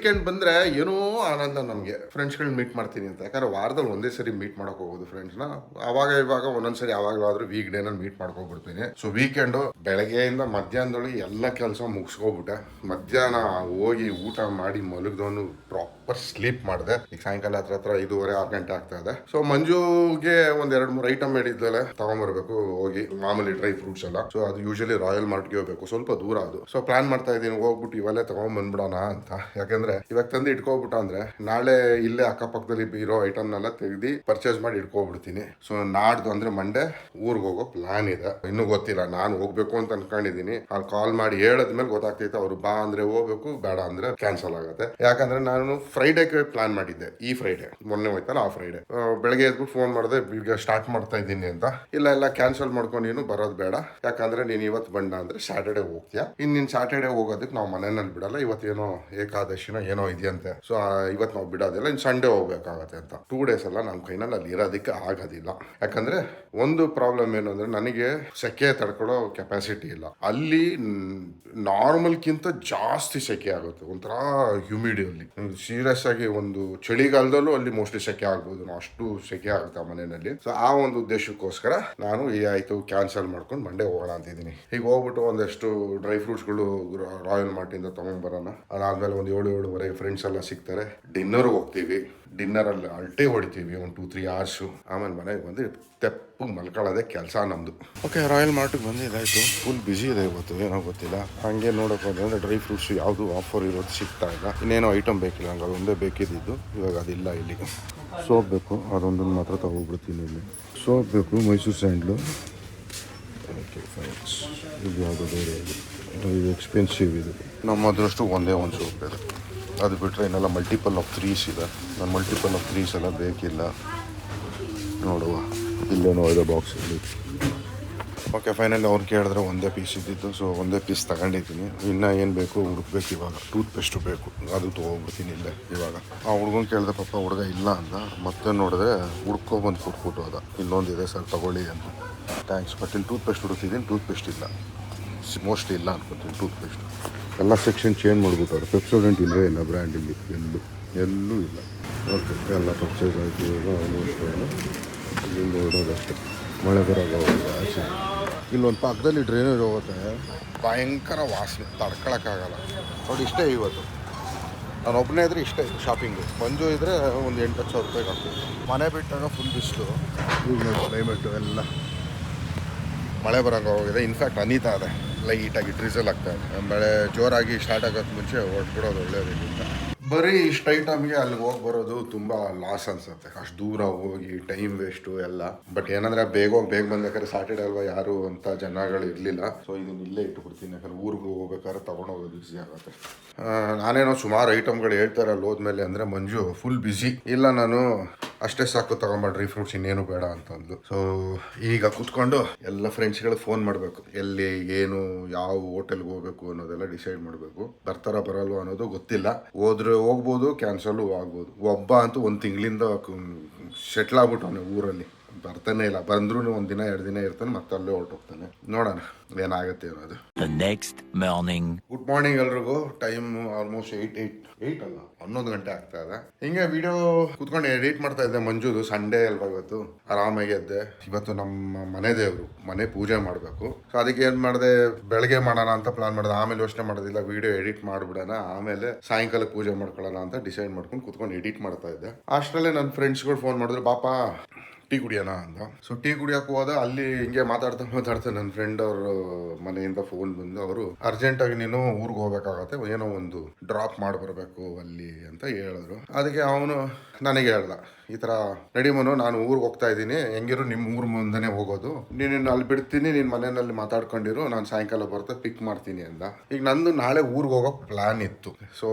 Weekend ಬಂದ್ರೆ ಏನೋ ಆನಂದ ನಮಗೆ ಫ್ರೆಂಡ್ಸ್ಗಳನ್ನ ಮೀಟ್ ಮಾಡ್ತೀನಿ ಅಂತ. ಯಾಕಂದ್ರೆ ವಾರದಲ್ಲಿ ಒಂದೇ ಸರಿ ಮೀಟ್ ಮಾಡಕ್ ಹೋಗೋದು ಫ್ರೆಂಡ್ಸ್ನ. ಅವಾಗ ಇವಾಗ ಒಂದೊಂದ್ಸರಿ ಯಾವಾಗಲಾದ್ರೂ ವೀಕ್ ಡೇನಲ್ಲಿ ಮೀಟ್ ಮಾಡ್ಕೊಬಿಡ್ತೀನಿ. ಸೊ ವೀಕೆಂಡು ಬೆಳಗ್ಗೆಯಿಂದ ಮಧ್ಯಾಹ್ನದೊಳಗೆ ಎಲ್ಲ ಕೆಲಸ ಮುಗಿಸ್ಕೊಬಿಟ್ಟೆ. ಮಧ್ಯಾಹ್ನ ಹೋಗಿ ಊಟ ಮಾಡಿ ಮಲಗಿದವನು ಪ್ರಾಪರ್ ಸ್ಲೀಪ್ ಮಾಡಿದೆ. ಈಗ ಸಾಯಂಕಾಲ ಹತ್ರ 5:30-6 ಗಂಟೆ ಆಗ್ತಾ ಇದೆ. ಸೊ ಮಂಜುಗೆ ಒಂದ್ 2-3 ಐಟಮ್ ಹೇಳಿದ್ಲಲ್ಲ ತಗೊಂಡ್ಬರ್ಬೇಕು ಹೋಗಿ, ಮಾಮೂಲಿ ಡ್ರೈ ಫ್ರೂಟ್ಸ್ ಎಲ್ಲ. ಸೊ ಅದು ಯೂಶಲಿ ರಾಯಲ್ ಮಾರ್ಟ್ಗೆ ಹೋಗ್ಬೇಕು, ಸ್ವಲ್ಪ ದೂರ ಅದು. ಸೊ ಪ್ಲಾನ್ ಮಾಡ್ತಾ ಇದ್ದೀನಿ ಹೋಗ್ಬಿಟ್ಟು ಇವಲ್ಲೇ ತಗೊಂಡ್ ಬಂದ್ಬಿಡೋಣ ಅಂತ. ಯಾಕಂದ್ರೆ ಇವಾಗ ತಂದು ಇಟ್ಕೊಬಿಟ್ಟ ಅಂದ್ರೆ ನಾಳೆ ಇಲ್ಲೇ ಅಕ್ಕಪಕ್ಕದಲ್ಲಿ ಇರೋ ಐಟಮ್ನೆಲ್ಲ ತೆಗ್ದು ಪರ್ಚೇಸ್ ಮಾಡಿ ಇಟ್ಕೊಬಿಡ್ತೀನಿ. ಸೊ ನಾಡ್ದು ಅಂದ್ರೆ ಮಂಡೇ ಊರಿಗೆ ಹೋಗೋ ಪ್ಲಾನ್ ಇದೆ. ಇನ್ನೂ ಗೊತ್ತಿಲ್ಲ, ನಾನು ಹೋಗ್ಬೇಕು ಅಂತ ಅನ್ಕೊಂಡಿದೀನಿ. ಅಲ್ಲಿ ಕಾಲ್ ಮಾಡಿ ಹೇಳದ್ಮೇಲೆ ಗೊತ್ತಾಗ್ತೈತೆ ಅವ್ರು ಬಾ ಅಂದ್ರೆ ಹೋಗ್ಬೇಕು, ಬೇಡ ಅಂದ್ರೆ ಕ್ಯಾನ್ಸಲ್ ಆಗುತ್ತೆ. ಯಾಕಂದ್ರೆ ನಾನು ಫ್ರೈಡೇಗೆ ಪ್ಲಾನ್ ಮಾಡಿದ್ದೆ. ಈ ಫ್ರೈಡೇ ಮೊನ್ನೆ ಹೋಯ್ತಲ್ಲ ಆ ಫ್ರೈಡೇ ಬೆಳಗ್ಗೆ ಎದ್ಬಿಟ್ಟು ಫೋನ್ ಮಾಡಿದೆ, ಈಗ ಸ್ಟಾರ್ಟ್ ಮಾಡ್ತಾ ಇದ್ದೀನಿ ಅಂತ. ಇಲ್ಲ ಕ್ಯಾನ್ಸಲ್ ಮಾಡ್ಕೊಂಡು ನೀನು ಬರೋದು ಬೇಡ, ಯಾಕಂದ್ರೆ ನೀನು ಇವತ್ತು ಬಂಡ ಅಂದ್ರೆ ಸ್ಯಾಟರ್ಡೆ ಹೋಗ್ತೀಯಾ. ನೀನ್ ಸ್ಯಾಟರ್ಡೆ ಹೋಗೋದಕ್ಕೆ ನಾವು ಮನೆಯಲ್ಲಿ ಬಿಡಲ್ಲ, ಇವತ್ತೇನೋ ಏಕಾದಶಿನ ಏನೋ ಇದೆಯಂತೆ. ಸೊ ಇವತ್ತು ನಾವು ಬಿಡೋದಿಲ್ಲ, ಇನ್ನು ಸಂಡೇ ಹೋಗ್ಬೇಕಾಗತ್ತೆ ಅಂತ. 2 days ಎಲ್ಲ ನಮ್ಮ ಕೈನಲ್ಲಿ ಅಲ್ಲಿ ಇರೋದಕ್ಕೆ ಆಗೋದಿಲ್ಲ. ಯಾಕಂದ್ರೆ ಒಂದು ಪ್ರಾಬ್ಲಮ್ ಏನು ಅಂದ್ರೆ ನನಗೆ ಸೆಕೆ ತಡ್ಕೊಳ್ಳೋ ಕೆಪಾಸಿಟಿ ಇಲ್ಲ. ಅಲ್ಲಿ ನಾರ್ಮಲ್ಗಿಂತ ಜಾಸ್ತಿ ಸೆಕೆ ಆಗುತ್ತೆ, ಒಂಥರ ಹ್ಯೂಮಿಡಿಯಲ್ಲಿ. ಸೀರಿಯಸ್ ಆಗಿ ಒಂದು ಚಳಿಗಾಲದಲ್ಲೂ ಅಲ್ಲಿ ಮೋಸ್ಟ್ಲಿ ಸೆಕೆ ಆಗ್ಬೋದು, ಅಷ್ಟು ಸೆಕೆ ಆಗುತ್ತೆ ಆ ಮನೆಯಲ್ಲಿ. ಸೊ ಆ ಒಂದು ಉದ್ದೇಶಕ್ಕೋಸ್ಕರ ನಾನು ಆಯ್ತು ಕ್ಯಾನ್ಸಲ್ ಮಾಡ್ಕೊಂಡು ಮಂಡೇ ಹೋಗೋಣ ಅಂತಿದ್ದೀನಿ. ಈಗ ಹೋಗ್ಬಿಟ್ಟು ಒಂದಷ್ಟು ಡ್ರೈ ಫ್ರೂಟ್ಸ್ಗಳು ರಾಯಲ್ ಮಾರ್ಟಿಂದ ತಗೊಂಡ್ಬರೋಣ. ಅದಾದ್ಮೇಲೆ ಒಂದು 7-7:30 ಫ್ರೆಂಡ್ಸ್ ಎಲ್ಲ ಸಿಗ್ತಾರೆ. ಡಿನ್ನರ್ ಹೋಗ್ತೀವಿ. ಡಿನ್ನರಲ್ಲಿ ಅಲ್ಟೇ ಹೊಡಿತೀವಿ ಒಂದು 2-3 hours. ಆಮೇಲೆ ಮನೆಗೆ ಬಂದು ತೆಪ್ಪು ಮಲ್ಕೊಳ್ಳೋದೇ ಕೆಲಸ ನಮ್ಮದು. ಓಕೆ, ರಾಯಲ್ ಮಾರ್ಟಿಗೆ ಬಂದಿದ್ದಾಯಿತು. ಫುಲ್ ಬ್ಯುಸಿ ಇದೆ ಇವತ್ತು, ಏನೋ ಗೊತ್ತಿಲ್ಲ. ಹಾಗೆ ನೋಡೋಕೆ ಹೋದ್ರೆ ಡ್ರೈ ಫ್ರೂಟ್ಸ್ ಯಾವುದು ಆಫರ್ ಇರೋದು ಸಿಗ್ತಾ ಇಲ್ಲ. ಇನ್ನೇನೋ ಐಟಮ್ ಬೇಕಿಲ್ಲ, ಹಂಗೆ ಅದೊಂದೇ ಬೇಕಿದ್ದು. ಇವಾಗ ಅದಿಲ್ಲ ಇಲ್ಲಿ. ಸೋಪ್ ಬೇಕು, ಅದೊಂದನ್ನು ಮಾತ್ರ ತಗೋಬಿಡ್ತೀನಿ. ಇಲ್ಲಿ ಸೋಪ್ ಬೇಕು, ಮೈಸೂರು ಸ್ಯಾಂಡ್ಲು. ಓಕೆ ಫ್ರೆಂಡ್ಸ್, ಇದು ಯಾವುದು ಬೇರೆ ಇದು ಎಕ್ಸ್ಪೆನ್ಸಿವ್ ಇದು. ನಮ್ಮ ಅದರಷ್ಟು ಒಂದೇ ಒಂದು ಸೋಪ್ ಇದೆ. ಅದು ಬಿಟ್ಟರೆ ಇನ್ನೆಲ್ಲ ಮಲ್ಟಿಪಲ್ ಆಫ್ 3s ಇದೆ. ನಾನು ಮಲ್ಟಿಪಲ್ ಆಫ್ 3s ಎಲ್ಲ ಬೇಕಿಲ್ಲ. ನೋಡುವ, ಇಲ್ಲೇನೋ ಇದೆ ಬಾಕ್ಸಲ್ಲಿ. ಓಕೆ, ಫೈನಲಿ ಅವ್ರು ಕೇಳಿದ್ರೆ ಒಂದೇ ಪೀಸ್ ಇದ್ದಿದ್ದು. ಸೊ ಒಂದೇ ಪೀಸ್ ತಗೊಂಡಿದ್ದೀನಿ. ಇನ್ನೂ ಏನು ಬೇಕು ಹುಡುಕ್ಬೇಕು. ಇವಾಗ ಟೂತ್ ಪೇಸ್ಟು ಬೇಕು, ಅದು ತೊಗೊಬಿಡ್ತೀನಿ ಇಲ್ಲೇ ಇವಾಗ. ಆ ಹುಡ್ಗನ ಕೇಳಿದೆ, ಪಾಪ ಹುಡುಗ ಇಲ್ಲ ಅಂತ. ಮತ್ತೆ ನೋಡಿದ್ರೆ ಹುಡ್ಕೊಬಂದು ಕೊಟ್ಬಿಟ್ಟು ಅದ ಇನ್ನೊಂದಿದೆ ಸರ್ ತಗೊಳ್ಳಿ ಅಂತ. ಥ್ಯಾಂಕ್ಸ್, ಬಟ್ ಇಲ್ಲಿ ಟೂತ್ ಪೇಸ್ಟ್ ಹುಡುಕ್ತಿದ್ದೀನಿ, ಟೂತ್ ಪೇಸ್ಟ್ ಇಲ್ಲ. ಮೋಸ್ಟ್ಲಿ ಇಲ್ಲ ಅನ್ಕೋತೀನಿ ಟೂತ್ ಪೇಸ್ಟ್. ಎಲ್ಲ ಸೆಕ್ಷನ್ ಚೇಂಜ್ ಮಾಡಿಬಿಟ್ಟವ್ರು. ಪೆಪ್ಸೋಡೆಂಟ್ ಇಲ್ಲವೇ ಇಲ್ಲ ಬ್ರ್ಯಾಂಡ್ ಇಲ್ಲಿ, ಎಲ್ಲೂ ಇಲ್ಲ. ಓಕೆ, ಎಲ್ಲ ಪರ್ಚೇಸ್ ಆಯಿತು. ಇವಾಗ ಆಲ್ಮೋಸ್ಟ್ ಇಲ್ಲಿ ನೋಡೋದಷ್ಟೇ. ಮಳೆ ಬರೋದು ಆಚೆ. ಇಲ್ಲೊಂದು ಪಕ್ಕದಲ್ಲಿ ಡ್ರೈನೇಜ್ ಹೋಗುತ್ತೆ, ಭಯಂಕರ ವಾಸನೆ, ತಡ್ಕೊಳಕ್ಕಾಗಲ್ಲ. ನೋಡಿ, ಇಷ್ಟೇ ಇವತ್ತು ನಾನು ಒಬ್ಬನೇ ಇದ್ರೆ ಇಷ್ಟೇ ಶಾಪಿಂಗು. ಮಂಜು ಇದ್ದರೆ ಒಂದು 8-10 ರೂಪಾಯಿಗೆ ಆಗ್ತದೆ. ಮನೆ ಬಿಟ್ಟಾಗ ಫುಲ್ ಬಿಸಿಲು. ಈಗ ನೋಡಿ ಕ್ಲೈಮೇಟು ಎಲ್ಲ ಮಳೆ ಬರೋಂಗೆ ಹೋಗಿದೆ. ಇನ್ಫ್ಯಾಕ್ಟ್ ಅನಿತಾ ಇದೆ, ಲೈಟಾಗಿ ಡ್ರಿಸಲ್ ಆಗ್ತಾ ಇದೆ. ಮಳೆ ಜೋರಾಗಿ ಸ್ಟಾರ್ಟ್ ಆಗೋಕ್ಕೆ ಮುಂಚೆ ಹೊರಟ್ಬಿಡೋದು ಒಳ್ಳೆಯದಿಲ್ಲ. ಬರೀ ಇಷ್ಟು ಐಟಮ್ಗೆ ಅಲ್ಲಿಗೆ ಹೋಗಿ ಬರೋದು ತುಂಬ ಲಾಸ್ ಅನ್ಸುತ್ತೆ. ಅಷ್ಟು ದೂರ ಹೋಗಿ ಟೈಮ್ ವೇಸ್ಟು ಎಲ್ಲ. ಬಟ್ ಏನಂದರೆ ಬೇಗ ಬಂದ್ಬೇಕಾದ್ರೆ ಸ್ಯಾಟರ್ಡೆ ಅಲ್ವಾ, ಯಾರು ಅಂತ ಜನಗಳು ಇರಲಿಲ್ಲ. ಸೊ ಇದನ್ನ ಇಲ್ಲೇ ಇಟ್ಬಿಡ್ತೀನಿ. ಯಾಕಂದ್ರೆ ಊರಿಗೆ ಹೋಗ್ಬೇಕಾದ್ರೆ ತೊಗೊಂಡೋಗೋದು ಈಸಿ ಆಗುತ್ತೆ. ನಾನೇನೋ ಸುಮಾರು ಐಟಮ್ಗಳು ಹೇಳ್ತಾರೆ ಅಲ್ಲಿ ಹೋದ್ಮೇಲೆ. ಅಂದರೆ ಮಂಜು ಫುಲ್ ಬ್ಯುಸಿ. ಇಲ್ಲ, ನಾನು ಅಷ್ಟೇ ಸಾಕು ತಗೊಂಬ ಡ್ರೈ ಫ್ರೂಟ್ಸ್, ಇನ್ನೇನು ಬೇಡ ಅಂತಂದು. ಸೊ ಈಗ ಕೂತ್ಕೊಂಡು ಎಲ್ಲ ಫ್ರೆಂಡ್ಸ್ಗಳು ಫೋನ್ ಮಾಡಬೇಕು, ಎಲ್ಲಿ ಏನು ಯಾವ ಹೋಟೆಲ್ಗೆ ಹೋಗ್ಬೇಕು ಅನ್ನೋದೆಲ್ಲ ಡಿಸೈಡ್ ಮಾಡಬೇಕು. ಬರ್ತಾರ ಬರಲ್ವ ಅನ್ನೋದು ಗೊತ್ತಿಲ್ಲ. ಹೋದ್ರೆ ಹೋಗ್ಬೋದು, ಕ್ಯಾನ್ಸಲು ಆಗ್ಬೋದು. ಒಬ್ಬ ಅಂತೂ 1 ತಿಂಗಳಿಂದ ಸೆಟ್ಲ್ ಆಗ್ಬಿಟ್ಟವನೆ ಊರಲ್ಲಿ. ಬರ್ತಾನೆ ಇಲ್ಲ. ಬಂದ್ರೂ 1 ದಿನ 2 ದಿನ ಇರ್ತಾನೆ, ಮತ್ತೆ ಅಲ್ಲೇ ಹೊರಟೋಗ್ತಾನೆ. ನೋಡೋಣ ಏನಾಗುತ್ತೆ ಅನ್ನೋದು. ಗುಡ್ ಮಾರ್ನಿಂಗ್ ಎಲ್ರಿಗೂ. ಟೈಮ್ ಆಲ್ಮೋಸ್ಟ್ 8 ಅಲ್ಲ 11 ಗಂಟೆ ಆಗ್ತಾ ಇದೆ. ಹಿಂಗೆ ವಿಡಿಯೋ ಕುತ್ಕೊಂಡು ಎಡಿಟ್ ಮಾಡ್ತಾ ಇದ್ದೆ. ಮಂಜುದು ಸಂಡೇ ಅಲ್ವಾ ಇವತ್ತು, ಆರಾಮಾಗಿ ಎದ್ದೆ. ಇವತ್ತು ನಮ್ಮ ಮನೆ ದೇವರು, ಮನೆ ಪೂಜೆ ಮಾಡಬೇಕು. ಸೊ ಅದಕ್ಕೆ ಏನು ಮಾಡಿದೆ, ಬೆಳಗ್ಗೆ ಮಾಡೋಣ ಅಂತ ಪ್ಲಾನ್ ಮಾಡಿದೆ. ಆಮೇಲೆ ಯೋಚನೆ ಮಾಡೋದಿಲ್ಲ, ವಿಡಿಯೋ ಎಡಿಟ್ ಮಾಡಿಬಿಡೋಣ, ಆಮೇಲೆ ಸಾಯಂಕಾಲ ಪೂಜೆ ಮಾಡ್ಕೊಳ್ಳೋಣ ಅಂತ ಡಿಸೈಡ್ ಮಾಡ್ಕೊಂಡು ಕುತ್ಕೊಂಡು ಎಡಿಟ್ ಮಾಡ್ತಾ ಇದ್ದೆ. ಅಷ್ಟರಲ್ಲೇ ನನ್ನ ಫ್ರೆಂಡ್ಸ್ಗಳು ಫೋನ್ ಮಾಡಿದ್ರು, ಪಾಪ ಟೀ ಕುಡಿಯೋಣ ಅಂತ. ಸೊ ಟೀ ಕುಡಿಯೋಕೆ ಹೋದ. ಅಲ್ಲಿ ಹಿಂಗೆ ಮಾತಾಡ್ತಾ ನನ್ನ ಫ್ರೆಂಡ್ ಅವರು ಮನೆಯಿಂದ ಫೋನ್ ಬಂದು, ಅವರು ಅರ್ಜೆಂಟಾಗಿ ನೀನು ಊರಿಗೆ ಹೋಗ್ಬೇಕಾಗತ್ತೆ, ಏನೋ ಒಂದು ಡ್ರಾಪ್ ಮಾಡಿ ಬರಬೇಕು ಅಲ್ಲಿ ಅಂತ ಹೇಳಿದ್ರು. ಅದಕ್ಕೆ ಅವನು ನನಗೆ ಹೇಳ್ದ, ಈ ಥರ ನಡಿ ಮನು, ನಾನು ಊರಿಗೆ ಹೋಗ್ತಾ ಇದ್ದೀನಿ, ಹೆಂಗಿರು ನಿಮ್ಮ ಊರ ಮುಂದೆನೇ ಹೋಗೋದು, ನೀನು ಅಲ್ಲಿ ಬಿಡ್ತೀನಿ, ನಿನ್ನ ಮನೆಯಲ್ಲಿ ಮಾತಾಡ್ಕೊಂಡಿರು, ನಾನು ಸಾಯಂಕಾಲ ಬರ್ತಾ ಪಿಕ್ ಮಾಡ್ತೀನಿ ಅಂದ. ಈಗ ನಂದು ನಾಳೆ ಊರಿಗೆ ಹೋಗೋ ಪ್ಲಾನ್ ಇತ್ತು. ಸೊ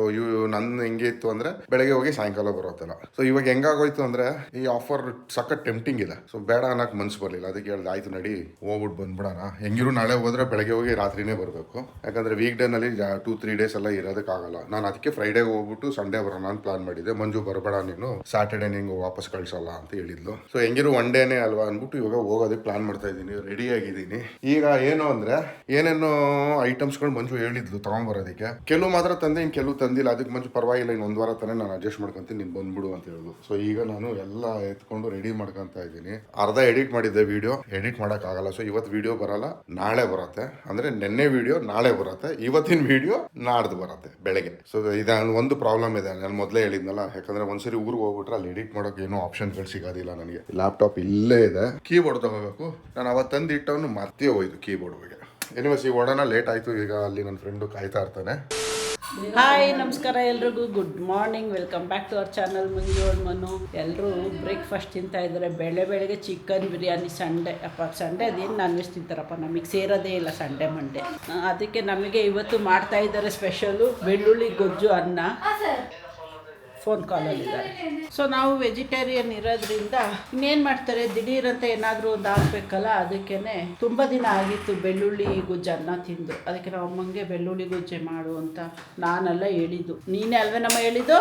ನನ್ನ ಹೆಂಗೆ ಇತ್ತು ಅಂದರೆ ಬೆಳಗ್ಗೆ ಹೋಗಿ ಸಾಯಂಕಾಲ ಬರೋತ್ತಲ್ಲ. ಸೊ ಇವಾಗ ಹೆಂಗಾಗೋಯ್ತು ಅಂದರೆ, ಈ ಆಫರ್ ಸಖತ್ ಟೆಂಪ್ಟಿಂಗ್ ಇದೆ. ಸೊ ಬೇಡ ಅನ್ನೋಕೆ ಮನ್ಸು ಬರಲಿಲ್ಲ. ಅದಕ್ಕೆ ಹೇಳ್ದೆ ಆಯ್ತು ನಡಿ ಹೋಗ್ಬಿಟ್ಟು ಬಂದ್ಬಿಡೋಣ. ಹೆಂಗಿರು ನಾಳೆ ಹೋದ್ರೆ ಬೆಳಗ್ಗೆ ಹೋಗಿ ರಾತ್ರಿನೇ ಬರಬೇಕು. ಯಾಕಂದ್ರೆ ವೀಕ್ ಡೇನಲ್ಲಿ 2-3 ಡೇಸ್ ಎಲ್ಲ ಇರೋದಕ್ಕಾಗಲ್ಲ. ನಾನು ಅದಕ್ಕೆ ಫ್ರೈಡೇ ಹೋಗ್ಬಿಟ್ಟು ಸಂಡೇ ಬರೋಣ ಅಂತ ಪ್ಲಾನ್ ಮಾಡಿದ್ದೆ. ಮಂಜು ಬರಬೇಡ ನೀನು, ಸ್ಯಾಟರ್ಡೇ ನಿಂಗೆ ವಾಪಸ್ ಕಳ್ಸಲ್ಲ ಅಂತ ಹೇಳಿದ್ಲು. ಸೊ ಹೆಂಗಿರು ಒನ್ ಡೇನೇ ಅಲ್ವಾ ಅಂದ್ಬಿಟ್ಟು ಇವಾಗ ಹೋಗೋದಕ್ಕೆ ಪ್ಲಾನ್ ಮಾಡ್ತಾ ಇದ್ದೀನಿ. ರೆಡಿ ಆಗಿದ್ದೀನಿ. ಈಗ ಏನು ಅಂದ್ರೆ ಏನೇನೋ ಐಟಮ್ಸ್ಗಳು ಮಂಜು ಹೇಳಿದ್ಲು ತಗೊಂಡ್ಬರೋದಕ್ಕೆ. ಕೆಲವು ಮಾತ್ರ ತಂದೆ, ಇನ್ನು ಕೆಲವು ತಂದಿಲ್ಲ. ಅದಕ್ಕೆ ಮಂಜು ಪರವಾಗಿಲ್ಲ, ಇನ್ನು 1 ವಾರ ತಾನೇ ನಾನು ಅಡ್ಜಸ್ಟ್ ಮಾಡ್ಕೊಂತೀನಿ, ನೀನು ಬಂದ್ಬಿಡು ಅಂತ ಹೇಳಿದ್ಲು. ಸೊ ಈಗ ನಾನು ಎಲ್ಲ ಎತ್ಕೊಂಡು ರೆಡಿ ಮಾಡ್ಕೊಂತ ಇದ್ದೀನಿ. ಅರ್ಧ ಎಡಿಟ್ ಮಾಡಿದ್ದೆ ವಿಡಿಯೋ, ಎಡಿಟ್ ಮಾಡೋಕ್ಕಾಗಲ್ಲ. ಸೊ ಇವತ್ತು ವಿಡಿಯೋ ಬರಲ್ಲ, ನಾಳೆ ಬರುತ್ತೆ. ಅಂದ್ರೆ ನೆನ್ನೆ ವಿಡಿಯೋ ನಾಳೆ ಬರುತ್ತೆ, ಇವತ್ತಿನ ವಿಡಿಯೋ ನಾಡ್ದು ಬರುತ್ತೆ ಬೆಳಗ್ಗೆ. ಸೊ ಇದು ಒಂದು ಪ್ರಾಬ್ಲಮ್ ಇದೆ, ನಾನು ಮೊದಲೇ ಹೇಳಿದ್ನಲ್ಲ. ಯಾಕಂದ್ರೆ ಒಂದ್ಸರಿ ಊರಿಗೆ ಹೋಗ್ಬಿಟ್ರೆ ಅಲ್ಲಿ ಎಡಿಟ್ ಮಾಡೋಕೆ ಏನೋ ಆಪ್ಷನ್ಗಳು ಸಿಗೋದಿಲ್ಲ ನನಗೆ. ಲ್ಯಾಪ್ಟಾಪ್ ಇಲ್ಲೇ ಇದೆ, ಕೀಬೋರ್ಡ್ ತಗೋಬೇಕು. ನಾನು ಅವತ್ತು ತಂದು ಇಟ್ಟವನು ಮರ್ತೇ ಹೋಯ್ತು ಕೀಬೋರ್ಡ್ ಬಗ್ಗೆ. ಎನಿವೇಸ್ ಈ ಓಡೋಣ ಲೇಟ್ ಆಯಿತು. ಈಗ ಅಲ್ಲಿ ನನ್ನ ಫ್ರೆಂಡು ಕಾಯ್ತಾ ಇರ್ತಾನೆ. ಹಾಯ್ ನಮಸ್ಕಾರ ಎಲ್ರಿಗೂ, good morning, welcome back to our channel Manju Manu. ಎಲ್ಲರೂ ಬ್ರೇಕ್ಫಾಸ್ಟ್ ತಿಂತಾ ಇದ್ದಾರೆ. ಬೆಳಗ್ಗೆ ಚಿಕನ್ ಬಿರಿಯಾನಿ. ಸಂಡೇ ಅದೇನು ನಾನ್ ವೆಜ್ ತಿಂತಾರಪ್ಪ, ನಮಗೆ ಸೇರೋದೇ ಇಲ್ಲ ಸಂಡೇ ಮಂಡೇ. ಅದಕ್ಕೆ ನಮಗೆ ಇವತ್ತು ಮಾಡ್ತಾ ಇದ್ದಾರೆ ಸ್ಪೆಷಲು ಬೆಳ್ಳುಳ್ಳಿ ಗೊಜ್ಜು ಅನ್ನ. ಫೋನ್ ಕಾಲಲ್ಲಿದ್ದಾರೆ. ಸೊ ನಾವು ವೆಜಿಟೇರಿಯನ್ ಇರೋದ್ರಿಂದ ಇನ್ನೇನು ಮಾಡ್ತಾರೆ, ದಿಢೀರಂತ ಏನಾದರೂ ಒಂದು ಹಾಕ್ಬೇಕಲ್ಲ. ಅದಕ್ಕೇ ತುಂಬ ದಿನ ಆಗಿತ್ತು ಬೆಳ್ಳುಳ್ಳಿ ಗೊಜ್ಜು ಅನ್ನ ತಿಂದು. ಅದಕ್ಕೆ ನಾವು ಅಮ್ಮಂಗೆ ಬೆಳ್ಳುಳ್ಳಿ ಗೊಜ್ಜೆ ಮಾಡು ಅಂತ ನಾನೆಲ್ಲ ಹೇಳಿದ್ದು. ನೀನೇ ಅಲ್ವೇ ನಮ್ಮ ಹೇಳಿದ್ದು?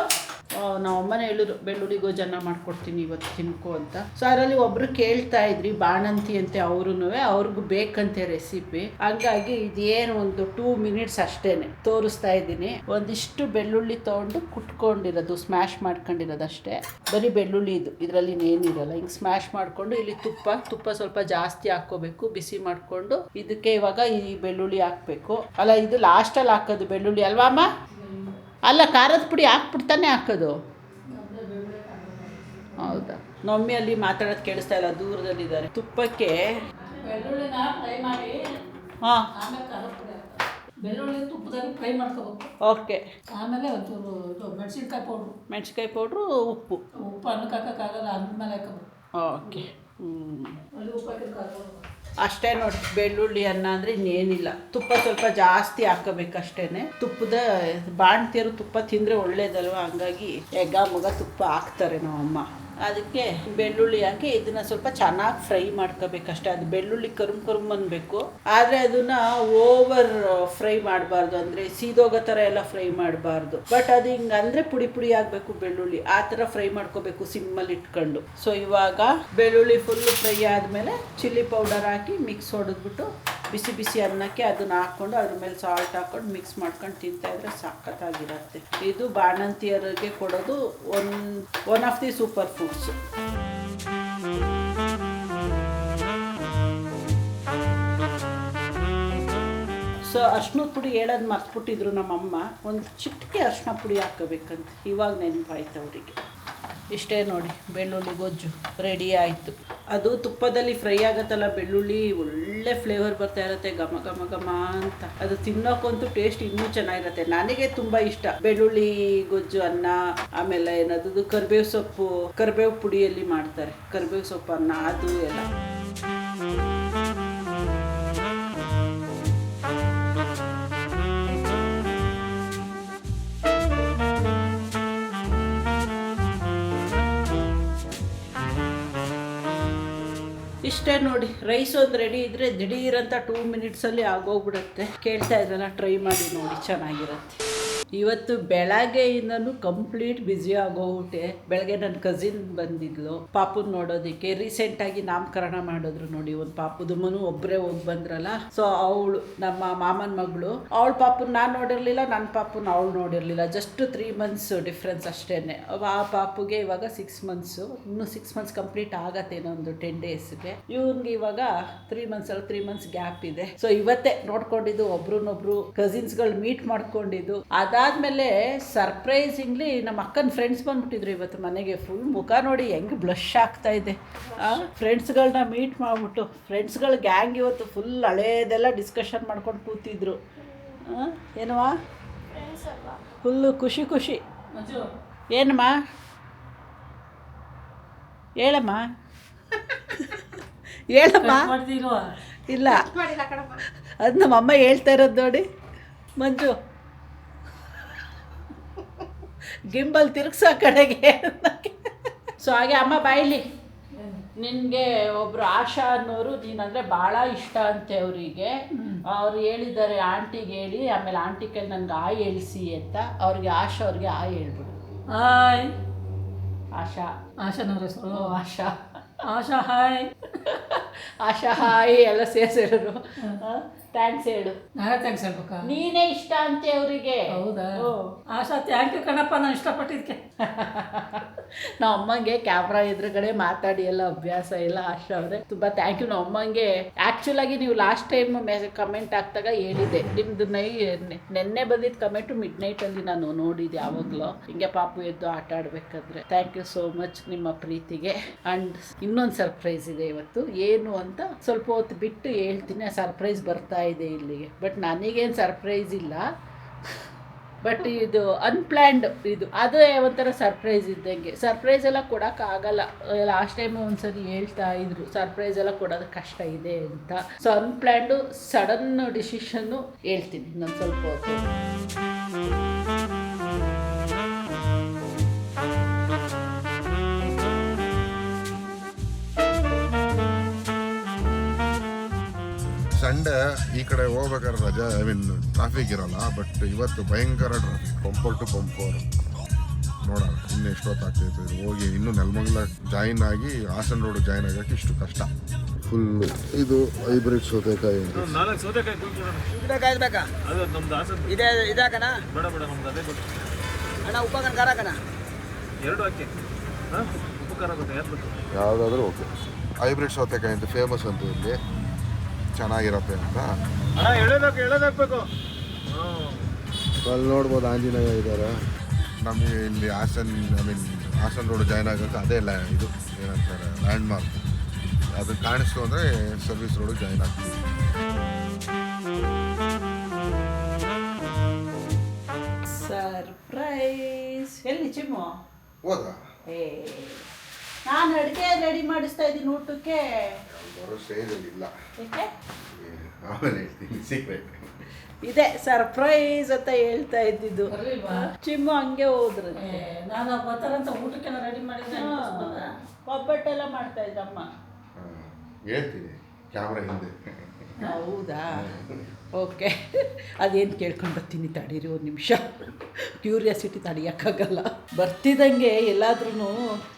ನಾವು ಅಮ್ಮನೇ ಹೇಳಿದ್ರು ಬೆಳ್ಳುಳ್ಳಿ ಗೊಜ್ಜನ್ನ ಮಾಡ್ಕೊಡ್ತೀನಿ ಇವತ್ತು ತಿನ್ಕೋ ಅಂತ. ಸೊ ಅದರಲ್ಲಿ ಒಬ್ಬರು ಕೇಳ್ತಾ ಇದ್ರಿ, ಬಾಣಂತಿ ಅಂತೆ ಅವ್ರಿಗೂ ಬೇಕಂತೆ ರೆಸಿಪಿ. ಹಂಗಾಗಿ ಇದೇನು ಒಂದು 2 ಮಿನಿಟ್ಸ್ ಅಷ್ಟೇ ತೋರಿಸ್ತಾ ಇದ್ದೀನಿ. ಒಂದಿಷ್ಟು ಬೆಳ್ಳುಳ್ಳಿ ತೊಗೊಂಡು ಕುಟ್ಕೊಂಡಿರೋದು, ಸ್ಮ್ಯಾಶ್ ಮಾಡ್ಕೊಂಡಿರೋದಷ್ಟೇ. ಬರೀ ಬೆಳ್ಳುಳ್ಳಿ ಇದು, ಇದರಲ್ಲಿ ಏನಿರಲ್ಲ. ಹಿಂಗೆ ಸ್ಮ್ಯಾಶ್ ಮಾಡಿಕೊಂಡು ಇಲ್ಲಿ ತುಪ್ಪ ಸ್ವಲ್ಪ ಜಾಸ್ತಿ ಹಾಕ್ಕೋಬೇಕು, ಬಿಸಿ ಮಾಡಿಕೊಂಡು ಇದಕ್ಕೆ ಇವಾಗ ಈ ಬೆಳ್ಳುಳ್ಳಿ ಹಾಕಬೇಕು. ಅಲ್ಲ, ಇದು ಲಾಸ್ಟಲ್ಲಿ ಹಾಕೋದು ಬೆಳ್ಳುಳ್ಳಿ ಅಲ್ವಾ ಅಮ್ಮ? ಅಲ್ಲ, ಖಾರದ ಪುಡಿ ಹಾಕ್ಬಿಡ್ತಾನೆ ಹಾಕೋದು. ಹೌದಾ? ನಮ್ಮಿ ಅಲ್ಲಿ ಮಾತಾಡೋದು ಕೇಳಿಸ್ತಾ ಇಲ್ಲ, ದೂರದಲ್ಲಿದ್ದಾರೆ. ತುಪ್ಪಕ್ಕೆ ಬೆಳ್ಳುಳ್ಳಿನ ಫ್ರೈ ಮಾಡಿ, ಹಾಂ, ಬೆಳ್ಳುಳ್ಳಿ ತುಪ್ಪದಲ್ಲಿ ಫ್ರೈ ಮಾಡ್ಕೋಬೇಕು. ಓಕೆ. ಆಮೇಲೆ ಒಂಚೂರು ಇದು ಮೆಣಸಿನ್ಕಾಯಿ ಪೌಡ್ರು, ಉಪ್ಪು ಅನ್ನಕ್ಕೆ ಹಾಕೋಕ್ಕಾಗಲ್ಲ, ಅಂದ್ಮೇಲೆ ಹಾಕೋಬೇಕು. ಓಕೆ. ಅಲ್ಲಿ ಉಪ್ಪು ಹಾಕಿರ್ಕಾಗ್ಬೋದು. ಅಷ್ಟೇ ನೋಡಿ, ಬೆಳ್ಳುಳ್ಳಿ ಅನ್ನ ಅಂದರೆ ಇನ್ನೇನಿಲ್ಲ. ತುಪ್ಪ ಸ್ವಲ್ಪ ಜಾಸ್ತಿ ಹಾಕೋಬೇಕಷ್ಟೇ. ತುಪ್ಪದ ಬಾಣ್ತಿಯರು ತುಪ್ಪ ತಿಂದರೆ ಒಳ್ಳೇದಲ್ವ, ಹಂಗಾಗಿ ಮಗ ತುಪ್ಪ ಹಾಕ್ತಾರೆ ನಮ್ಮಮ್ಮ. ಅದಕ್ಕೆ ಬೆಳ್ಳುಳ್ಳಿ ಹಾಕಿ ಇದನ್ನು ಸ್ವಲ್ಪ ಚೆನ್ನಾಗಿ ಫ್ರೈ ಮಾಡ್ಕೋಬೇಕಷ್ಟೇ. ಅದು ಬೆಳ್ಳುಳ್ಳಿ ಕರುಮ್ ಅನ್ನಬೇಕು, ಆದರೆ ಅದನ್ನು ಓವರ್ ಫ್ರೈ ಮಾಡಬಾರ್ದು. ಅಂದರೆ ಸೀದೋಗೋ ಥರ ಎಲ್ಲ ಫ್ರೈ ಮಾಡಬಾರ್ದು. ಬಟ್ ಅದು ಹಿಂಗೆ ಅಂದರೆ ಪುಡಿ ಆಗಬೇಕು ಬೆಳ್ಳುಳ್ಳಿ, ಆ ಥರ ಫ್ರೈ ಮಾಡ್ಕೋಬೇಕು ಸಿಮ್ಮಲ್ಲಿ ಇಟ್ಕೊಂಡು. ಸೊ ಇವಾಗ ಬೆಳ್ಳುಳ್ಳಿ ಫುಲ್ಲು ಫ್ರೈ ಆದಮೇಲೆ ಚಿಲ್ಲಿ ಪೌಡರ್ ಹಾಕಿ ಮಿಕ್ಸ್ ಹೊಡೆದ್ಬಿಟ್ಟು ಬಿಸಿ ಅನ್ನಕ್ಕೆ ಅದನ್ನು ಹಾಕ್ಕೊಂಡು ಅದ್ರ ಮೇಲೆ ಸಾಲ್ಟ್ ಹಾಕ್ಕೊಂಡು ಮಿಕ್ಸ್ ಮಾಡ್ಕೊಂಡು ತಿಂತಾಯಿದ್ರೆ ಸಖತ್ತಾಗಿರುತ್ತೆ. ಇದು ಬಾಣಂತಿಯರಿಗೆ ಕೊಡೋದು one of the super foods. So ಅರ್ಶಿನ ಪುಡಿ ಹೇಳೋದು ಮರ್ತ್ಬಿಟ್ಟಿದ್ರು ನಮ್ಮಮ್ಮ. ಒಂದು ಚಿಟಿಕೆ ಅರ್ಶಿನ ಪುಡಿ ಹಾಕೋಬೇಕಂತ ಇವಾಗ ನೆನಪಾಯ್ತು ಅವರಿಗೆ. ಇಷ್ಟೇ ನೋಡಿ, ಬೆಳ್ಳುಳ್ಳಿ ಗೊಜ್ಜು ರೆಡಿ ಆಯಿತು. ಅದು ತುಪ್ಪದಲ್ಲಿ ಫ್ರೈ ಆಗುತ್ತಲ್ಲ ಬೆಳ್ಳುಳ್ಳಿ, ಒಳ್ಳೆ ಫ್ಲೇವರ್ ಬರ್ತಾ ಇರುತ್ತೆ, ಘಮ ಅಂತ. ಅದು ತಿನ್ನೋಕ್ಕಂತೂ ಟೇಸ್ಟ್ ಇನ್ನೂ ಚೆನ್ನಾಗಿರುತ್ತೆ. ನನಗೆ ತುಂಬ ಇಷ್ಟ ಬೆಳ್ಳುಳ್ಳಿ ಗೊಜ್ಜು ಅನ್ನ. ಆಮೇಲೆ ಏನದು ಕರಿಬೇವು ಪುಡಿಯಲ್ಲಿ ಮಾಡ್ತಾರೆ, ಕರಿಬೇವು ಸೊಪ್ಪು ಅನ್ನ, ಅದು ಎಲ್ಲ. ಇಷ್ಟೇ ನೋಡಿ, ರೈಸ್ ಒಂದು ರೆಡಿ ಇದ್ದರೆ ದಿಢೀರಂತ 2 ಮಿನಿಟ್ಸಲ್ಲಿ ಆಗೋಗ್ಬಿಡುತ್ತೆ. ಕೇಳ್ತಾ ಇದ್ರಲ್ಲ, ಟ್ರೈ ಮಾಡಿ ನೋಡಿ, ಚೆನ್ನಾಗಿರುತ್ತೆ. ಇವತ್ತು ಬೆಳಗ್ಗೆಯಿಂದನೂ ಕಂಪ್ಲೀಟ್ ಬ್ಯುಸಿ ಆಗೋಗ್ಬಿಟ್ಟೆ. ಬೆಳಗ್ಗೆ ನನ್ನ ಕಸಿನ್ ಬಂದಿದ್ಲು ಪಾಪುನ ನೋಡೋದಕ್ಕೆ. ರೀಸೆಂಟಾಗಿ ನಾಮಕರಣ ಮಾಡಿದ್ರು ನೋಡಿ, ಒಂದು ಪಾಪುದು ಮನು ಒಬ್ಬರೇ ಹೋಗಿ ಬಂದ್ರಲ್ಲ. ಸೊ ಅವಳು ನಮ್ಮ ಮಾಮನ ಮಗಳು, ಅವಳ ಪಾಪುನ ನಾನು ನೋಡಿರಲಿಲ್ಲ, ನನ್ನ ಪಾಪುನ ಅವಳು ನೋಡಿರಲಿಲ್ಲ. ಜಸ್ಟ್ 3 ಮಂತ್ಸ್ ಡಿಫ್ರೆನ್ಸ್ ಅಷ್ಟೇ. ಆ ಪಾಪುಗೆ ಇವಾಗ 6 ಮಂತ್ಸು, ಇನ್ನೂ 6 ಮಂತ್ಸ್ ಕಂಪ್ಲೀಟ್ ಆಗತ್ತೆ, ಇನ್ನೊಂದು 10 ಡೇಸ್ಗೆ. ಇವನ್ಗೆ ಇವಾಗ 3 ಮಂತ್ಸ್ ಗ್ಯಾಪ್ ಇದೆ. ಸೊ ಇವತ್ತೇ ನೋಡ್ಕೊಂಡಿದ್ದು, ಒಬ್ರನ್ನೊಬ್ರು ಕಸಿನ್ಸ್ಗಳು ಮೀಟ್ ಮಾಡ್ಕೊಂಡಿದ್ದು. ಅದಾದಮೇಲೆ ಸರ್ಪ್ರೈಸಿಂಗ್ಲಿ ನಮ್ಮ ಅಕ್ಕನ ಫ್ರೆಂಡ್ಸ್ ಬಂದ್ಬಿಟ್ಟಿದ್ರು ಇವತ್ತು ಮನೆಗೆ. ಫುಲ್ ಮುಖ ನೋಡಿ ಹೆಂಗೆ ಬ್ಲಶ್ ಆಗ್ತಾ ಇದೆ. ಫ್ರೆಂಡ್ಸ್ಗಳನ್ನ ಮೀಟ್ ಮಾಡಿಬಿಟ್ಟು ಫ್ರೆಂಡ್ಸ್ಗಳ ಗ್ಯಾಂಗ್ ಇವತ್ತು ಫುಲ್ ಹಳೇದೆಲ್ಲ ಡಿಸ್ಕಷನ್ ಮಾಡ್ಕೊಂಡು ಕೂತಿದ್ರು. ಏನವಾ ಫುಲ್ಲು ಖುಷಿ. ಏನಮ್ಮ ಹೇಳಮ್ಮ ಇಲ್ಲ, ಅದು ನಮ್ಮಮ್ಮ ಹೇಳ್ತಾ ಇರೋದು ನೋಡಿ ಮಂಜು. ಗಿಂಬಲ್ ತಿರುಗ್ಸೋ ಕಡೆಗೆ. ಸೊ ಹಾಗೆ ಅಮ್ಮ ಬಾಯಿಲಿ ನಿನಗೆ ಒಬ್ರು ಆಶಾ ಅನ್ನೋರು ನೀನಂದರೆ ಭಾಳ ಇಷ್ಟ ಅಂತೆ ಅವರಿಗೆ. ಅವ್ರು ಹೇಳಿದ್ದಾರೆ ಆಂಟಿಗೆ ಹೇಳಿ, ಆಮೇಲೆ ಆಂಟಿ ಕೈ ನನಗೆ ಆಯ್ ಹೇಳಿಸಿ ಅಂತ. ಅವ್ರಿಗೆ ಆಶಾ ಅವ್ರಿಗೆ ಆಯ್ ಹೇಳ್ಬಿಡು. ಹಾಯ್ ಆಶಾ ಆಶಾನವ್ರ ಹೆಸರು ಆಶಾ ಆಶಾ ಹಾಯ್. ಆಶಾ ಹಾಯ್ ಎಲ್ಲ ಸೇರಿಸಿ ಹೇಳಿದ್ರು. ಥ್ಯಾಂಕ್ಸ್ ಹೇಳು. ನಾಳೆ ಥ್ಯಾಂಕ್ಸ್ ಹೇಳ್ಬೇಕಾ? ನೀನೇ ಇಷ್ಟ ಅಂತೆ ಅವರಿಗೆ. ಹೌದಾ? ಆಶಾ ಥ್ಯಾಂಕ್ ಯು ಕಣಪ್ಪ, ನಾನು ಇಷ್ಟಪಟ್ಟಿದ್ದಕ್ಕೆ. ನಮ್ಮ ಅಮ್ಮಂಗೆ ಕ್ಯಾಮ್ರಾ ಎದುರುಗಡೆ ಮಾತಾಡಿ ಎಲ್ಲ ಅಭ್ಯಾಸ ಇಲ್ಲ. ಆಶಾ ಅವರೇ ತುಂಬ ಥ್ಯಾಂಕ್ ಯು. ನಮ್ಮ ಅಮ್ಮಂಗೆ ಆ್ಯಕ್ಚುಲಾಗಿ ನೀವು ಲಾಸ್ಟ್ ಟೈಮ್ ಕಮೆಂಟ್ ಹಾಕ್ದಾಗ ಹೇಳಿದೆ, ನಿಮ್ಮದು ನೆನ್ನೆ ಬಂದಿದ್ದು ಕಮೆಂಟು ಮಿಡ್ ನೈಟಲ್ಲಿ ನಾನು ನೋಡಿದ್ದೆ. ಯಾವಾಗಲೂ ಹಿಂಗೆ ಪಾಪು ಎದ್ದು ಆಟ ಆಡಬೇಕಾದ್ರೆ. ಥ್ಯಾಂಕ್ ಯು ಸೋ ಮಚ್ ನಿಮ್ಮ ಪ್ರೀತಿಗೆ. ಆ್ಯಂಡ್ ಇನ್ನೊಂದು ಸರ್ಪ್ರೈಸ್ ಇದೆ ಇವತ್ತು. ಏನು ಅಂತ ಸ್ವಲ್ಪ ಹೊತ್ತು ಬಿಟ್ಟು ಹೇಳ್ತೀನಿ. ಆ ಸರ್ಪ್ರೈಸ್ ಬರ್ತಾ ಇದೆ ಇಲ್ಲಿಗೆ. ಬಟ್ ನನಗೇನು ಸರ್ಪ್ರೈಸ್ ಇಲ್ಲ, ಬಟ್ ಇದು ಅನ್ಪ್ಲ್ಯಾನ್ಡ್. ಇದು ಅದೇ ಒಂಥರ ಸರ್ಪ್ರೈಸ್ ಇದ್ದಂಗೆ. ಸರ್ಪ್ರೈಸ್ ಎಲ್ಲ ಕೊಡೋಕ್ಕಾಗಲ್ಲ. ಲಾಸ್ಟ್ ಟೈಮ್ ಒಂದ್ಸರಿ ಹೇಳ್ತಾ ಇದ್ರು ಸರ್ಪ್ರೈಸ್ ಎಲ್ಲ ಕೊಡೋದು ಕಷ್ಟ ಇದೆ ಅಂತ. ಸೊ ಅನ್ಪ್ಲ್ಯಾನ್ಡು ಸಡನ್ ಡಿಸಿಷನ್ನು ಹೇಳ್ತೀನಿ ನಾನು ಸ್ವಲ್ಪ ಹೊತ್ತು. ಸಂಡೇ ಈ ಕಡೆ ಹೋಗ್ಬೇಕಾದ್ರೆ ರಜೆ, ಐ ಮೀನ್ ಟ್ರಾಫಿಕ್ ಇರಲ್ಲ. ಬಟ್ ಇವತ್ತು ಭಯಂಕರ ಟ್ರಾಫಿಕ್, ಪಂಪರ್ ಟು ಪಂಪರ್. ನೋಡೋಣ ಇನ್ನು ಎಷ್ಟೊತ್ತಾಗ್ತೈತೆ ಇದು ಹೋಗಿ. ಇನ್ನೂ ನೆಲಮಂಗಲ ಜಾಯಿನ್ ಆಗಿ ಹಾಸನ ರೋಡ್ ಜಾಯಿನ್ ಆಗೋಕ್ಕೆ ಇಷ್ಟು ಕಷ್ಟ. ಫುಲ್ಲು ಇದು ಹೈಬ್ರಿಡ್ ಸೌತೆಕಾಯಿ. ಯಾವುದಾದ್ರೂ ಓಕೆ. ಹೈಬ್ರಿಡ್ ಸೌತೆಕಾಯಿ ಅಂತ ಫೇಮಸ್ ಅಂತ ಇಲ್ಲಿ, ಚೆನ್ನಾಗಿರತ್ತೆ ಅಂತ. ಅಲ್ಲಿ ನೋಡ್ಬೋದು ಆಂಜನೇಯ ಇದ್ದಾರೆ. ನಮಗೆ ಇಲ್ಲಿ ಹಾಸನ ರೋಡ್ ಜಾಯ್ನ್ ಆಗೋಕ್ಕೆ ಅದೇ ಇದು ಏನಂತಾರೆ ಲ್ಯಾಂಡ್ ಮಾರ್ಕ್. ಅದು ಕಾಣಿಸ್ತು ಅಂದರೆ ಸರ್ವಿಸ್ ರೋಡ್ ಜಾಯ್ನ್ ಆಗ್ತೀವಿ. ಸರ್ಪ್ರೈಸ್ ಎಲ್ಲಿ ಚಿಮ್ಮು ಹೋದಾ? ನಾನು ಅಡುಗೆ ರೆಡಿ ಮಾಡಿಸ್ತಾ ಇದ್ದೀನಿ ಊಟಕ್ಕೆ. ಬರೋ ಸ್ಟೇಜಲ್ಲಿ ಇಲ್ಲ. ಏಕೆ? ಆಮೇಲೆ ಹೇಳ್ತೀನಿ, ಸೀಕ್ರೆಟ್ ಇದೆ. ಸರ್ಪ್ರೈಸ್ ಅಂತ ಹೇಳ್ತಾ ಇದ್ದಿದ್ದು. ಚಿಮ್ಮು ಹಂಗೆ ಹೋದ್ರು. ನಾನು ಬರ್ತಾರಂತ ಊಟಕ್ಕೆಲ್ಲ ರೆಡಿ ಮಾಡಿದ್ದೆ. ಒಬ್ಬಟ್ಟೆಲ್ಲ ಮಾಡ್ತಾ ಇದ್ದಮ್ಮ. ಹೇಳ್ತೀನಿ ಕ್ಯಾಮ್ರಾ ಹಿಂದೆ. ಹೌದಾ? ಓಕೆ. ಅದೇನು ಕೇಳ್ಕೊಂಡು ಬರ್ತೀನಿ ತಡೀರಿ ಒಂದು ನಿಮಿಷ. ಕ್ಯೂರಿಯಾಸಿಟಿ ತಡೆಯೋಕ್ಕಾಗಲ್ಲ. ಬರ್ತಿದ್ದಂಗೆ ಎಲ್ಲಾದ್ರೂ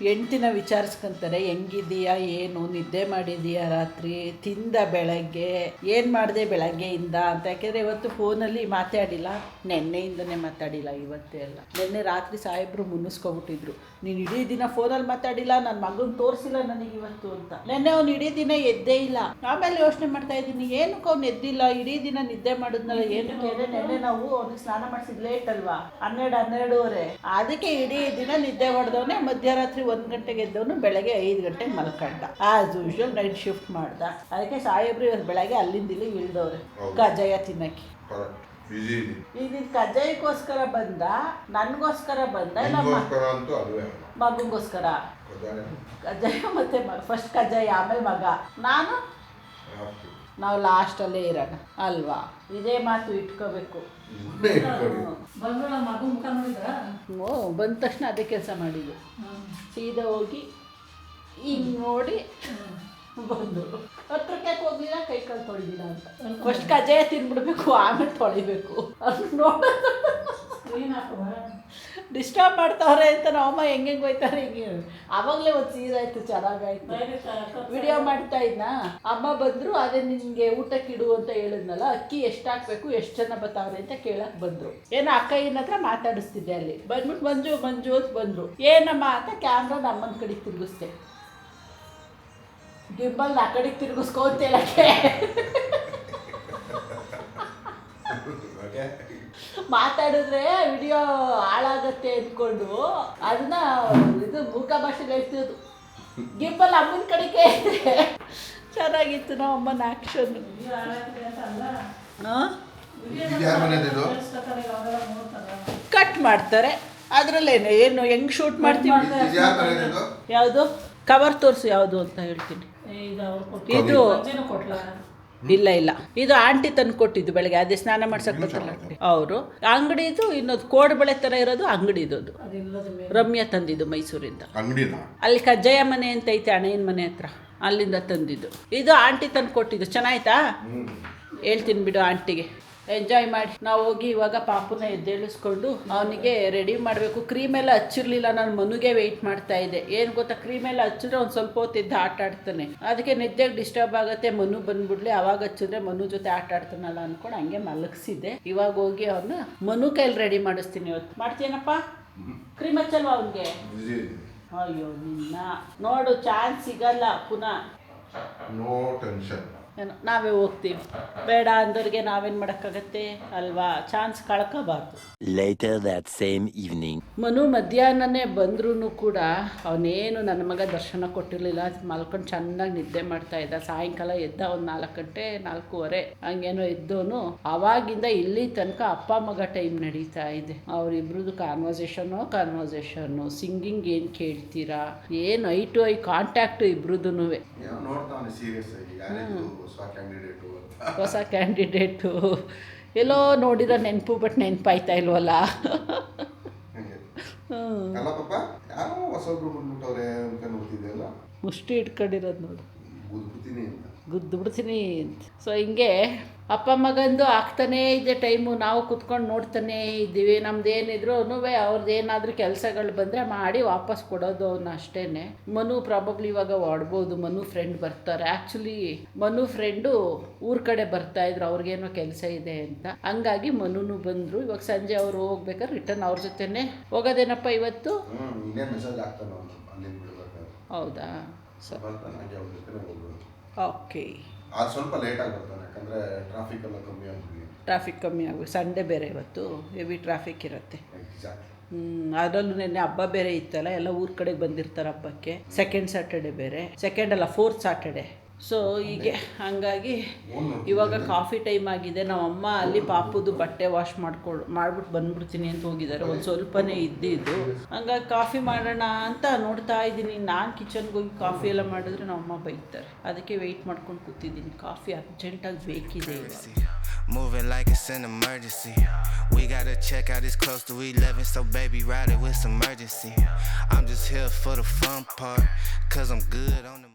ಹೆಂಡ್ತಿನ ವಿಚಾರಿಸ್ಕೊಂತಾರೆ, ಹೆಂಗಿದೀಯಾ, ಏನು ನಿದ್ದೆ ಮಾಡಿದೀಯಾ, ರಾತ್ರಿ ತಿಂದ, ಬೆಳಗ್ಗೆ ಏನು ಮಾಡಿದೆ ಬೆಳಗ್ಗೆಯಿಂದ ಅಂತ. ಯಾಕೆಂದರೆ ಇವತ್ತು ಫೋನಲ್ಲಿ ಮಾತಾಡಿಲ್ಲ, ನೆನ್ನೆಯಿಂದನೇ ಮಾತಾಡಿಲ್ಲ ಇವತ್ತೇ ಎಲ್ಲ. ನೆನ್ನೆ ರಾತ್ರಿ ಸಾಹೇಬರು ಮುನ್ನಿಸ್ಕೊಬಿಟ್ಟಿದ್ರು, ನೀನು ಇಡೀ ದಿನ ಫೋನಲ್ಲಿ ಮಾತಾಡಿಲ್ಲ, ನನ್ನ ಮಗನ ತೋರಿಸಿಲ್ಲ ನನಗೆ ಇವತ್ತು ಅಂತ. ನೆನ್ನೆ ಅವ್ನು ಇಡೀ ದಿನ ಎದ್ದೇ ಇಲ್ಲ. ಆಮೇಲೆ ಯೋಚನೆ ಮಾಡ್ತಾ ಇದ್ದೀನಿ, ಏನಕ್ಕೆ ಅವ್ನು ಎದ್ದಿಲ್ಲ, ಇಡೀ ದಿನ ನಿದ್ದೆ ಮಾಡಿದ್ನಲ್ಲ ಏನಕ್ಕೆ. ನೆನ್ನೆ ನಾವು ಅವ್ನಿಗೆ ಸ್ನಾನ ಮಾಡಿಸಿದ್ ಲೇಟ್ ಅಲ್ವಾ, 12-12:30. ಅದಕ್ಕೆ ಇಡೀ ದಿನ ನಿದ್ದೆ ಹೊಡೆದವನೇ. ಮಧ್ಯರಾತ್ರಿ 1 ಗಂಟೆಗೆ ಎದ್ದವನು, ಬೆಳಗ್ಗೆ 5 ಗಂಟೆಗೆ ಮಲ್ಕೊಂಡ. ಆಸ್ ಯೂಶುವಲ್ ನೈಟ್ ಶಿಫ್ಟ್ ಮಾಡ್ದ. ಅದಕ್ಕೆ ಸಾಹೇಬ್ರು ಇವತ್ತು ಬೆಳಗ್ಗೆ ಅಲ್ಲಿಂದ ಇಲ್ಲಿ ಇಳ್ದವ್ರೆ ಕಜ್ಜಾಯ ತಿನ್ನಕ್ಕೆ. ಇದು ಕಜ್ಜಾಯಕ್ಕೋಸ್ಕರ ಬಂದ, ನನಗೋಸ್ಕರ ಬಂದ, ಮಗಂಗೋಸ್ಕರ ಕಜ್ಜಾಯ. ಮತ್ತೆ ಫಸ್ಟ್ ಕಜ್ಜಾಯ, ಆಮೇಲೆ ಮಗ, ನಾವು ಲಾಸ್ಟಲ್ಲೇ ಇರೋಣ ಅಲ್ವಾ? ಇದೇ ಮಾತು ಇಟ್ಕೋಬೇಕು. ಬಂದ ತಕ್ಷಣ ಅದೇ ಕೆಲಸ ಮಾಡಿದ್ದು. ಸೀದಾ ಹೋಗಿ ಹಿಂಗೆ ನೋಡಿ ಬಂದು ಹತ್ರಕ್ಕೆ ಹೋಗ್ಲಿಲ್ಲ, ಕೈ ಕಾಲು ತೊಳಿದಿಲ್ಲ ಅಂತ. ಫಸ್ಟ್ ಕಜ್ಜಾಯ ತಿನ್ಬಿಡ್ಬೇಕು, ಆಮೇಲೆ ತೊಳಿಬೇಕು. ಅದು ನೋಡ ಡಿಸ್ಟರ್ಬ್ ಮಾಡ್ತಾವ್ರೆ ಅಂತ ನಮ್ಮಮ್ಮ ಹೆಂಗೆ ಹೋಯ್ತಾರೆ ಹಿಂಗೆ. ಆವಾಗಲೇ ಒಂದು ಸೀದಾಯ್ತು, ಚೆನ್ನಾಗಾಯ್ತು. ವಿಡಿಯೋ ಮಾಡ್ತಾ ಇದ್ನ, ಅಮ್ಮ ಬಂದರು. ಅದೇ ನಿನಗೆ ಊಟಕ್ಕಿಡು ಅಂತ ಹೇಳಿದ್ನಲ್ಲ, ಅಕ್ಕಿ ಎಷ್ಟು ಹಾಕ್ಬೇಕು, ಎಷ್ಟು ಜನ ಬರ್ತಾವ್ರೆ ಅಂತ ಕೇಳಕ್ಕೆ ಬಂದರು. ಏನೋ ಅಕ್ಕಯ್ಯನ ಹತ್ರ ಮಾತಾಡಿಸ್ತಿದ್ದೆ ಅಲ್ಲಿ. ಬಂದ್ಬಿಟ್ಟು ಮಂಜು ಅಂತ ಬಂದರು. ಏನಮ್ಮ ಅಂತ ಕ್ಯಾಮ್ರಾ ನಮ್ಮನ ಕಡೆಗೆ ತಿರುಗಿಸ್ದೆ. ಗಿಂಬಲ್ ಆ ಕಡೆಗೆ ತಿರುಗಿಸ್ಕೋತೇಳಕ್ಕೆ ಮಾತಾಡಿದ್ರೆ ವಿಡಿಯೋ ಹಾಳಾಗತ್ತೆ ಅಂದ್ಕೊಂಡು ಅದನ್ನ ಇದು ಮೂಕ ಭಾಷೆಗೆ ಹೇಳ್ತಿದ್ದು. ಗಿಂಬಲ್ ಅಮ್ಮನ ಕಡೆಗೆ ಚೆನ್ನಾಗಿತ್ತು ನಮ್ಮ ಅಮ್ಮನ ಆ್ಯಕ್ಷನ್. ಕಟ್ ಮಾಡ್ತಾರೆ ಅದರಲ್ಲೇನು, ಏನು ಹೆಂಗೆ ಶೂಟ್ ಮಾಡ್ತೀವಿ. ಯಾವುದು ಕವರ್ ತೋರಿಸು ಯಾವುದು ಅಂತ ಹೇಳ್ತೀನಿ. ಇದು ಇಲ್ಲ ಇದು ಆಂಟಿ ತಂದು ಕೊಟ್ಟಿದ್ದು ಬೆಳಗ್ಗೆ ಅದೇ ಸ್ನಾನ ಮಾಡ್ಸಕ್ ಬರ್ತಿಲ್ಲ ಅವರು ಅಂಗಡಿದು ಇನ್ನೊಂದು ಕೋಡ್ಬಳೆ ತರ ಇರೋದು ಅಂಗಡಿದು ರಮ್ಯಾ ತಂದಿದ್ದು ಮೈಸೂರಿಂದ. ಅಲ್ಲಿ ಕಜ್ಜಾಯ ಮನೆ ಅಂತ ಐತೆ ಅಣ್ಣಯ್ಯನ ಮನೆ ಹತ್ರ, ಅಲ್ಲಿಂದ ತಂದಿದ್ದು. ಇದು ಆಂಟಿ ತಂದು ಕೊಟ್ಟಿದ್ದು. ಚೆನ್ನಾಯ್ತಾ? ಹೇಳ್ತೀನಿ ಬಿಡು ಆಂಟಿಗೆ. ಎಂಜಾಯ್ ಮಾಡಿ. ನಾವು ಹೋಗಿ ಇವಾಗ ಪಾಪುನ ಎದ್ದೇಳಿಸ್ಕೊಂಡು ಅವನಿಗೆ ರೆಡಿ ಮಾಡಬೇಕು. ಕ್ರೀಮೆಲ್ಲ ಹಚ್ಚಿರ್ಲಿಲ್ಲ, ನಾನು ಮನುಗೆ ವೆಯ್ಟ್ ಮಾಡ್ತಾ ಇದ್ದೆ. ಏನು ಗೊತ್ತಾ, ಕ್ರೀಮೆಲ್ಲ ಹಚ್ಚಿದ್ರೆ ಒಂದು ಸ್ವಲ್ಪ ಹೊತ್ತಿದ್ದು ಆಟ ಆಡ್ತಾನೆ, ಅದಕ್ಕೆ ನಿದ್ದೆಗೆ ಡಿಸ್ಟರ್ಬ್ ಆಗುತ್ತೆ. ಮನು ಬಂದ್ಬಿಡ್ಲಿ, ಅವಾಗ ಹಚ್ಚಿದ್ರೆ ಮನು ಜೊತೆ ಆಟ ಆಡ್ತಾನಲ್ಲ ಅಂದ್ಕೊಂಡು ಹಂಗೆ ಮಲಗಿಸಿದ್ದೆ. ಇವಾಗ ಹೋಗಿ ಅವನ್ನ ಮನು ಕೈಲಿ ರೆಡಿ ಮಾಡಿಸ್ತೀನಿ. ಇವತ್ತು ಮಾಡ್ತೀನಪ್ಪ. ಕ್ರೀಮ್ ಹಚ್ಚಲ್ವಾ ಅವನಿಗೆ? ಅಯ್ಯೋ ನಿನ್ನ ನೋಡು, ಚಾನ್ಸ್ ಸಿಗಲ್ಲ ಪುನಃ. No tension. ಏನೋ ನಾವೇ ಹೋಗ್ತೀವಿ, ಬೇಡ ಅಂದವ್ರಿಗೆ ನಾವೇನು ಮಾಡೋಕ್ಕಾಗತ್ತೆ ಅಲ್ವಾ? ಚಾನ್ಸ್ ಕಳ್ಕೋಬಾರ್ದು. Later that same evening. Manu ಮಧ್ಯಾಹ್ನನೇ ಬಂದ್ರೂ ಕೂಡ ಅವನೇನು ನನ್ನ ಮಗ ದರ್ಶನ ಕೊಟ್ಟಿರಲಿಲ್ಲ. ಮಲ್ಕೊಂಡು ಚೆನ್ನಾಗಿ ನಿದ್ದೆ ಮಾಡ್ತಾ ಇದ್ದ. ಸಾಯಂಕಾಲ ಎದ್ದ ಒಂದು 4 ಗಂಟೆ 4:15 ಹಂಗೇನೋ ಎದ್ದೋನು. ಅವಾಗಿಂದ ಇಲ್ಲಿ ತನಕ ಅಪ್ಪ ಮಗ ಟೈಮ್ ನಡೀತಾ ಇದೆ. ಅವರಿಬ್ರದ್ದು ಕಾನ್ವರ್ಸೇಷನ್ನು ಸಿಂಗಿಂಗ್ ಏನು ಕೇಳ್ತೀರಾ, ಏನು ಐ ಟು ಐ ಕಾಂಟ್ಯಾಕ್ಟು ಇಬ್ರದ್ದು. ಹೊಸ ಕ್ಯಾಂಡಿಡೇಟು ಎಲ್ಲೋ ನೋಡಿರೋ ನೆನಪು, ಬಟ್ ನೆನಪಾಯ್ತಾ ಇಲ್ವಲ್ಲ. ಮುಷ್ಟಿ ಇಟ್ಕೊಂಡಿರೋದು ನೋಡು, ಗುದ್ದುಬಿಡ್ತೀನಿ ಅಂತ. ಸೊ ಹಿಂಗೆ ಅಪ್ಪ ಮಗಂದು ಆಗ್ತಾನೇ ಇದೆ ಟೈಮು. ನಾವು ಕುತ್ಕೊಂಡು ನೋಡ್ತಾನೇ ಇದ್ದೀವಿ. ನಮ್ದು ಏನಿದ್ರು ಅವ್ರದ್ದು ಏನಾದರೂ ಕೆಲಸಗಳು ಬಂದರೆ ಮಾಡಿ ವಾಪಸ್ ಕೊಡೋದು ಅವನ್ನ ಅಷ್ಟೇ. ಮನು ಪ್ರಾಬಬ್ಲಿ ಇವಾಗ ಹೊಡ್ಬೋದು. ಮನು ಫ್ರೆಂಡ್ ಬರ್ತಾರೆ. ಆ್ಯಕ್ಚುಲಿ ಮನು ಫ್ರೆಂಡು ಊರ ಕಡೆ ಬರ್ತಾಯಿದ್ರು, ಅವ್ರಿಗೇನೋ ಕೆಲಸ ಇದೆ ಅಂತ. ಹಂಗಾಗಿ ಮನುನು ಬಂದರು. ಇವಾಗ ಸಂಜೆ ಅವರು ಹೋಗ್ಬೇಕಾದ್ರೆ ರಿಟರ್ನ್ ಅವ್ರ ಜೊತೆನೇ ಹೋಗೋದೇನಪ್ಪ ಇವತ್ತು. ಹೌದಾ? ಓಕೆ. ಸ್ವಲ್ಪ ಲೇಟ್ ಆಗುತ್ತೆ ಯಾಕಂದರೆ ಟ್ರಾಫಿಕ್ ಕಮ್ಮಿ ಆಗುತ್ತೆ. ಸಂಡೇ ಬೇರೆ ಇವತ್ತು ಹೆವಿ ಟ್ರಾಫಿಕ್ ಇರುತ್ತೆ. ಅದರಲ್ಲೂ ನೆನ್ನೆ ಹಬ್ಬ ಬೇರೆ ಇತ್ತಲ್ಲ, ಎಲ್ಲ ಊರ ಕಡೆಗೆ ಬಂದಿರ್ತಾರೆ ಹಬ್ಬಕ್ಕೆ. ಸೆಕೆಂಡ್ ಸ್ಯಾಟರ್ಡೆ ಬೇರೆ, ಸೆಕೆಂಡ್ ಅಲ್ಲ 4th ಸ್ಯಾಟರ್ಡೆ. ಸೊ ಹೀಗೆ ಹಂಗಾಗಿ ಇವಾಗ ಕಾಫಿ ಟೈಮ್ ಆಗಿದೆ. ನಮ್ಮಮ್ಮ ಅಲ್ಲಿ ಪಾಪುದು ಬಟ್ಟೆ ವಾಶ್ ಮಾಡ್ಬಿಟ್ಟು ಬಂದ್ಬಿಡ್ತೀನಿ ಅಂತ ಹೋಗಿದ್ದಾರೆ. ಒಂದು ಸ್ವಲ್ಪನೇ ಇದ್ದಿದ್ದು, ಹಂಗಾಗಿ ಕಾಫಿ ಮಾಡೋಣ ಅಂತ ನೋಡ್ತಾ ಇದ್ದೀನಿ. ನಾನು ಕಿಚನ್ಗೆ ಹೋಗಿ ಕಾಫಿ ಎಲ್ಲ ಮಾಡಿದ್ರೆ ನಮ್ಮಮ್ಮ ಬೈತಾರೆ. ಅದಕ್ಕೆ ವೆಯ್ಟ್ ಮಾಡ್ಕೊಂಡು ಕೂತಿದ್ದೀನಿ. ಕಾಫಿ ಅರ್ಜೆಂಟಾಗಿ ಬೇಕಿದೆ. Moving like it's an emergency. We gotta check out, it's close to 11, so baby ride it with some urgency. I'm just here for the fun part, cause I'm good on the